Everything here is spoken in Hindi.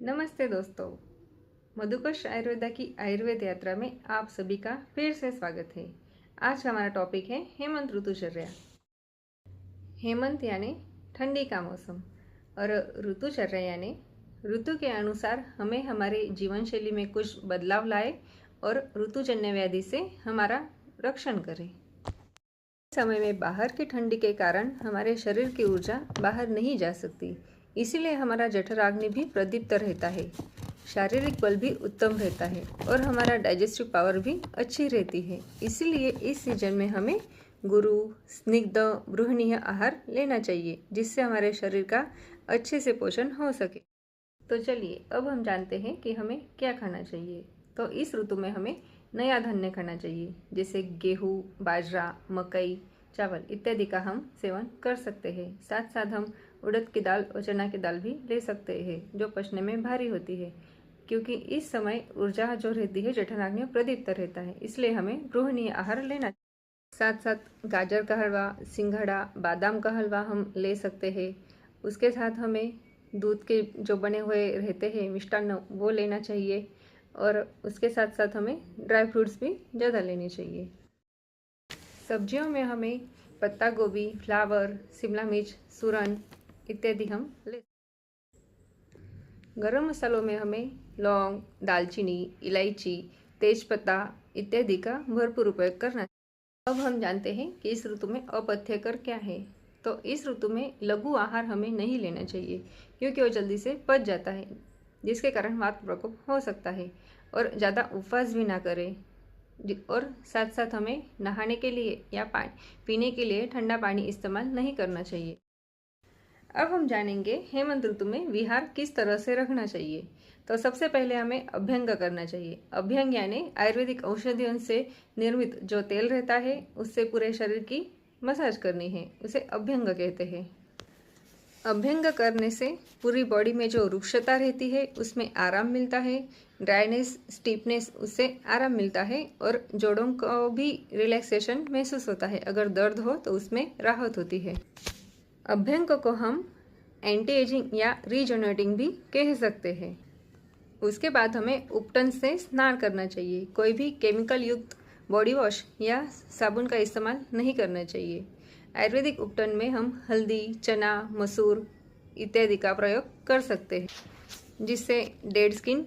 नमस्ते दोस्तों, मधुकश आयुर्वेदा की आयुर्वेद यात्रा में आप सभी का फिर से स्वागत है। आज का हमारा टॉपिक है हेमंत ऋतुचर्या। हेमंत यानी ठंडी का मौसम और ऋतुचर्या यानी ऋतु के अनुसार हमें हमारे जीवन शैली में कुछ बदलाव लाए और ऋतुजन्य व्याधि से हमारा रक्षण करें। समय में बाहर की ठंडी के कारण हमारे शरीर की ऊर्जा बाहर नहीं जा सकती, इसीलिए हमारा जठराग्नि भी प्रदीप्त रहता है, शारीरिक बल भी उत्तम रहता है और हमारा डाइजेस्टिव पावर भी अच्छी रहती है। इसीलिए इस सीजन में हमें गुरु, स्निग्ध, गृहणीय आहार लेना चाहिए, जिससे हमारे शरीर का अच्छे से पोषण हो सके। तो चलिए अब हम जानते हैं कि हमें क्या खाना चाहिए। तो इस ऋतु में हमें नया धान्य खाना चाहिए, जैसे गेहूँ, बाजरा, मकई, चावल इत्यादि का हम सेवन कर सकते हैं। साथ साथ हम उड़द की दाल और चना की दाल भी ले सकते हैं, जो पचने में भारी होती है, क्योंकि इस समय ऊर्जा जो रहती है जठराग्नि प्रदीप्त रहता है, इसलिए हमें गृहणीय आहार लेना चाहिए। साथ साथ गाजर का हलवा, सिंघाड़ा, बादाम का हलवा हम ले सकते हैं। उसके साथ हमें दूध के जो बने हुए रहते हैं मिष्टान्न, वो लेना चाहिए और उसके साथ साथ हमें ड्राई फ्रूट्स भी ज़्यादा लेने चाहिए। सब्जियों में हमें पत्ता गोभी, फ्लावर, शिमला मिर्च, सूरन इत्यादि हम ले। गरम मसालों में हमें लौंग, दालचीनी, इलायची, तेजपत्ता इत्यादि का भरपूर उपयोग करना है। अब हम जानते हैं कि इस ऋतु में अपथ्यकर क्या है। तो इस ऋतु में लघु आहार हमें नहीं लेना चाहिए, क्योंकि वो जल्दी से पच जाता है, जिसके कारण वात प्रकोप हो सकता है। और ज़्यादा उपवास भी ना करें। और साथ साथ हमें नहाने के लिए या पीने के लिए ठंडा पानी इस्तेमाल नहीं करना चाहिए। अब हम जानेंगे हेमंत ऋतु में विहार किस तरह से रखना चाहिए। तो सबसे पहले हमें अभ्यंग करना चाहिए। अभ्यंग यानी आयुर्वेदिक औषधियों से निर्मित जो तेल रहता है, उससे पूरे शरीर की मसाज करनी है, उसे अभ्यंग कहते हैं। अभ्यंग करने से पूरी बॉडी में जो रुक्षता रहती है उसमें आराम मिलता है, ड्राइनेस, स्टीफनेस, उससे आराम मिलता है और जोड़ों को भी रिलैक्सेशन महसूस होता है। अगर दर्द हो तो उसमें राहत होती है। अभ्यंग को हम एंटी एजिंग या रीजनरेटिंग भी कह सकते हैं। उसके बाद हमें उपटन से स्नान करना चाहिए। कोई भी केमिकल युक्त बॉडी वॉश या साबुन का इस्तेमाल नहीं करना चाहिए। आयुर्वेदिक उपटन में हम हल्दी, चना, मसूर इत्यादि का प्रयोग कर सकते हैं, जिससे डेड स्किन